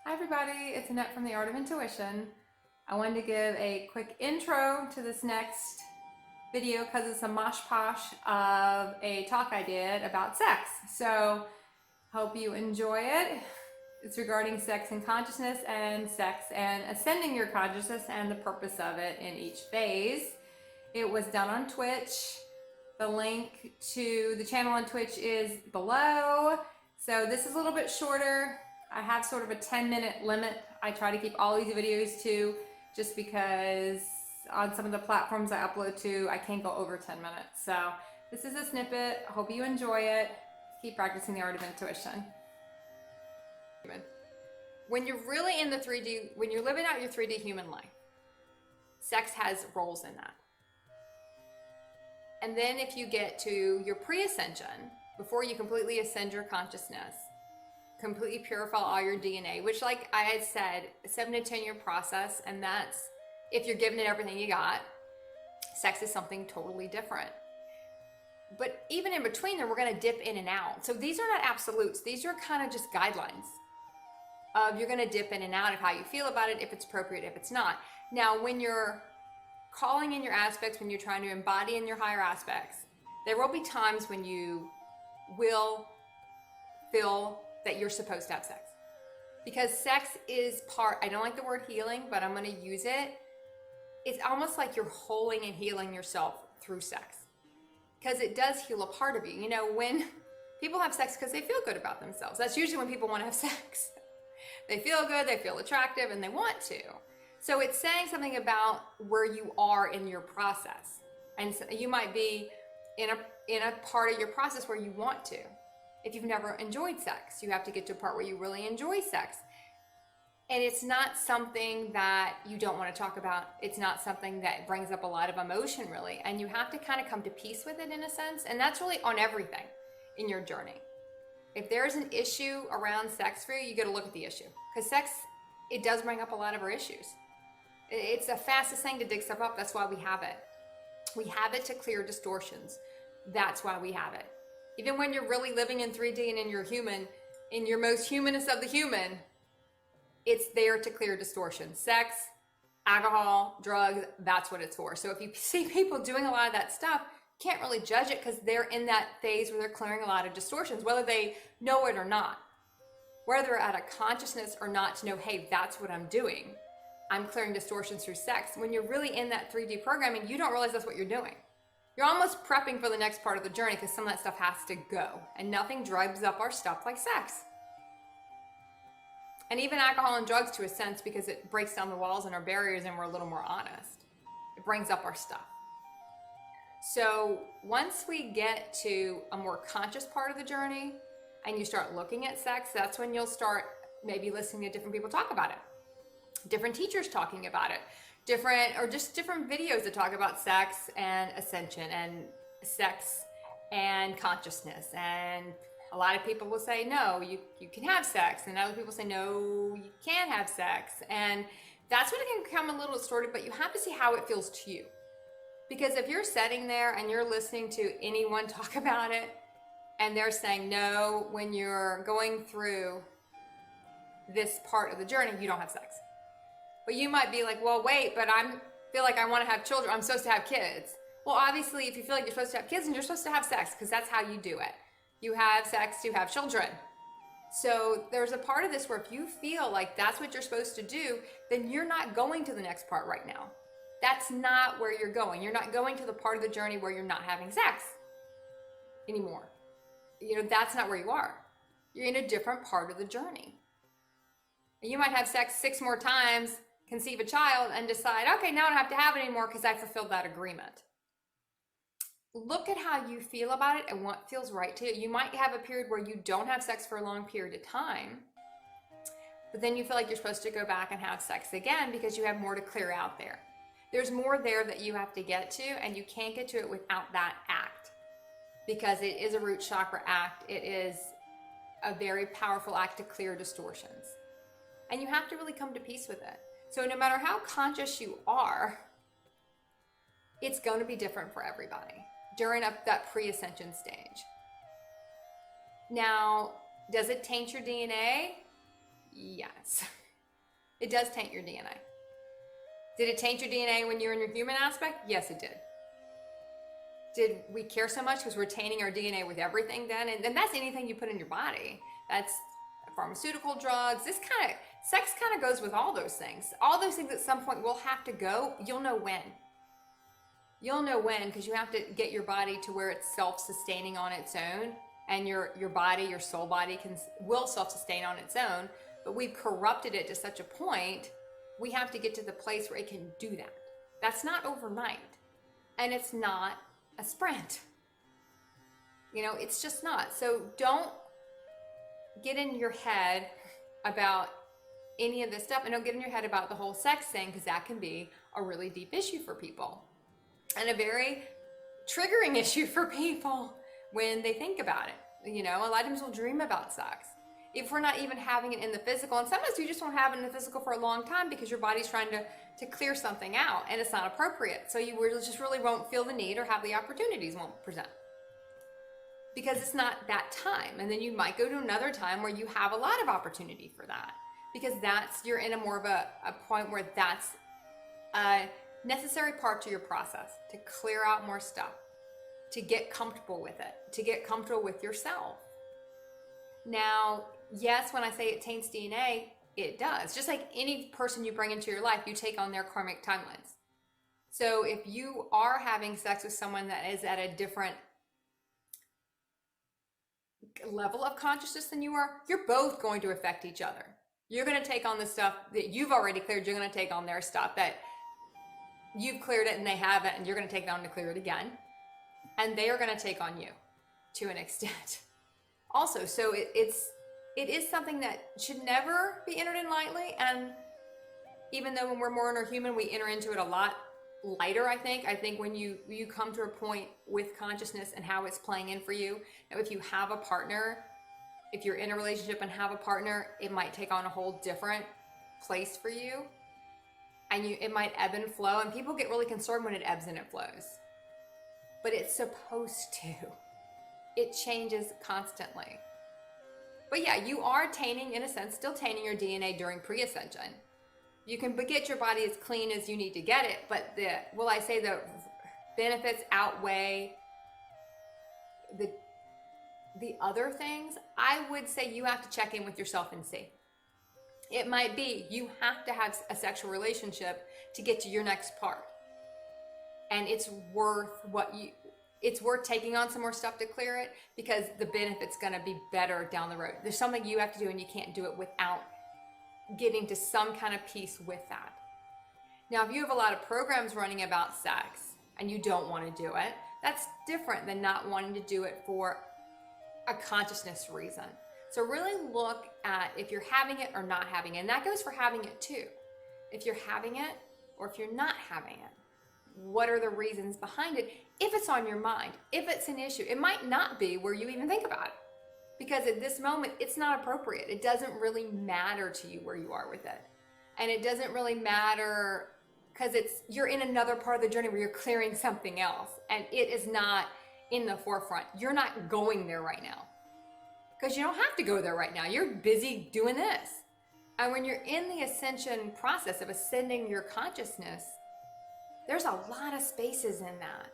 Hi everybody, it's Annette from The Art of Intuition. I wanted to give a quick intro to this next video because it's a mosh posh of a talk I did about sex. So hope you enjoy it. It's regarding sex and consciousness and sex and ascending your consciousness and the purpose of it in each phase. It was done on Twitch. The link to the channel on Twitch is below. So this is a little bit shorter. I have sort of a 10-minute limit. I try to keep all these videos to, just because on some of the platforms I upload to, I can't go over 10 minutes. So this is a snippet. I hope you enjoy it. Keep practicing the art of intuition. When you're really in the 3D, when you're living out your 3D human life, sex has roles in that. And then if you get to your pre-ascension, before you completely ascend your consciousness, completely purify all your DNA, which, like I had said, a 7 to 10 year process, and that's if you're giving it everything you got. Sex is something totally different. But even in between there, we're going to dip in and out. So these are not absolutes. These are kind of just guidelines of you're going to dip in and out of how you feel about it, if it's appropriate, if it's not. Now, when you're calling in your aspects, when you're trying to embody in your higher aspects, there will be times when you will feel that you're supposed to have sex. Because sex is part, I don't like the word healing, but I'm going to use it. It's almost like you're holding and healing yourself through sex. Because it does heal a part of you. You know, when people have sex because they feel good about themselves, that's usually when people want to have sex. They feel good, they feel attractive, and they want to. So it's saying something about where you are in your process. And so you might be in a part of your process where you want to. If you've never enjoyed sex, you have to get to a part where you really enjoy sex. And it's not something that you don't want to talk about. It's not something that brings up a lot of emotion, really. And you have to kind of come to peace with it in a sense. And that's really on everything in your journey. If there's an issue around sex for you, you got to look at the issue. Because sex, it does bring up a lot of our issues. It's the fastest thing to dig stuff up. That's why we have it. We have it to clear distortions. That's why we have it. Even when you're really living in 3D and in your human, in your most humanest of the human, it's there to clear distortion. Sex, alcohol, drugs, that's what it's for. So if you see people doing a lot of that stuff, you can't really judge it because they're in that phase where they're clearing a lot of distortions, whether they know it or not. Whether they're at a consciousness or not to know, hey, that's what I'm doing. I'm clearing distortions through sex. When you're really in that 3D programming, you don't realize that's what you're doing. You're almost prepping for the next part of the journey because some of that stuff has to go. And nothing drives up our stuff like sex. And even alcohol and drugs to a sense, because it breaks down the walls and our barriers and we're a little more honest. It brings up our stuff. So once we get to a more conscious part of the journey and you start looking at sex, that's when you'll start maybe listening to different people talk about it. Different teachers talking about it. Different videos that talk about sex and ascension and sex and consciousness. And a lot of people will say, no, you can have sex. And other people say, no, you can't have sex. And that's when it can become a little distorted, but you have to see how it feels to you. Because if you're sitting there and you're listening to anyone talk about it and they're saying no, when you're going through this part of the journey, you don't have sex. But you might be like, well, wait, but I feel like I want to have children. I'm supposed to have kids. Well, obviously, if you feel like you're supposed to have kids, then you're supposed to have sex because that's how you do it. You have sex, you have children. So there's a part of this where if you feel like that's what you're supposed to do, then you're not going to the next part right now. That's not where you're going. You're not going to the part of the journey where you're not having sex anymore. You know, that's not where you are. You're in a different part of the journey. And you might have sex 6 more times, conceive a child, and decide, okay, now I don't have to have it anymore because I fulfilled that agreement. Look at how you feel about it and what feels right to you. You might have a period where you don't have sex for a long period of time, but then you feel like you're supposed to go back and have sex again because you have more to clear out there. There's more there that you have to get to, and you can't get to it without that act because it is a root chakra act. It is a very powerful act to clear distortions. And you have to really come to peace with it. So no matter how conscious you are, it's going to be different for everybody during that pre-ascension stage. Now, does it taint your DNA? Yes. It does taint your DNA. Did it taint your DNA when you were in your human aspect? Yes, it did. Did we care so much because we're tainting our DNA with everything then? And that's anything you put in your body. That's pharmaceutical drugs. Sex kind of goes with all those things. All those things at some point will have to go. You'll know when. You'll know when, because you have to get your body to where it's self-sustaining on its own, and your body, your soul body will self-sustain on its own, but we've corrupted it to such a point, we have to get to the place where it can do that. That's not overnight, and it's not a sprint. It's just not. So don't get in your head about any of this stuff, and don't get in your head about the whole sex thing, because that can be a really deep issue for people. And a very triggering issue for people when they think about it. A lot of times we'll dream about sex. If we're not even having it in the physical, and sometimes you just won't have it in the physical for a long time because your body's trying to clear something out and it's not appropriate. So you just really won't feel the need or have the opportunities won't present. Because it's not that time. And then you might go to another time where you have a lot of opportunity for that. Because you're in a more of a point where that's a necessary part to your process, to clear out more stuff, to get comfortable with it, to get comfortable with yourself. Now, yes, when I say it taints DNA, it does. Just like any person you bring into your life, you take on their karmic timelines. So if you are having sex with someone that is at a different level of consciousness than you are, you're both going to affect each other. You're going to take on the stuff that you've already cleared. You're going to take on their stuff that you've cleared it and they haven't, and you're going to take them to clear it again. And they are going to take on you to an extent. Also, so it is something that should never be entered in lightly. And even though when we're more interhuman, we enter into it a lot lighter, I think. I think when you come to a point with consciousness and how it's playing in for you, if you have a partner, if you're in a relationship and have a partner, it might take on a whole different place for you. And it might ebb and flow, and people get really concerned when it ebbs and it flows. But it's supposed to. It changes constantly. But yeah, you are tainting, in a sense, still tainting your DNA during pre-ascension. You can get your body as clean as you need to get it, but the benefits outweigh the other things? I would say you have to check in with yourself and see. It might be you have to have a sexual relationship to get to your next part. And it's worth taking on some more stuff to clear it, because the benefit's gonna be better down the road. There's something you have to do and you can't do it without getting to some kind of peace with that. Now, if you have a lot of programs running about sex and you don't want to do it, that's different than not wanting to do it for a consciousness reason. So really look at if you're having it or not having it. And that goes for having it too. If you're having it or if you're not having it, what are the reasons behind it? If it's on your mind, if it's an issue, it might not be where you even think about it. Because at this moment, it's not appropriate. It doesn't really matter to you where you are with it. And it doesn't really matter because you're in another part of the journey where you're clearing something else. And it is not in the forefront. You're not going there right now. Because you don't have to go there right now. You're busy doing this. And when you're in the ascension process of ascending your consciousness, there's a lot of spaces in that.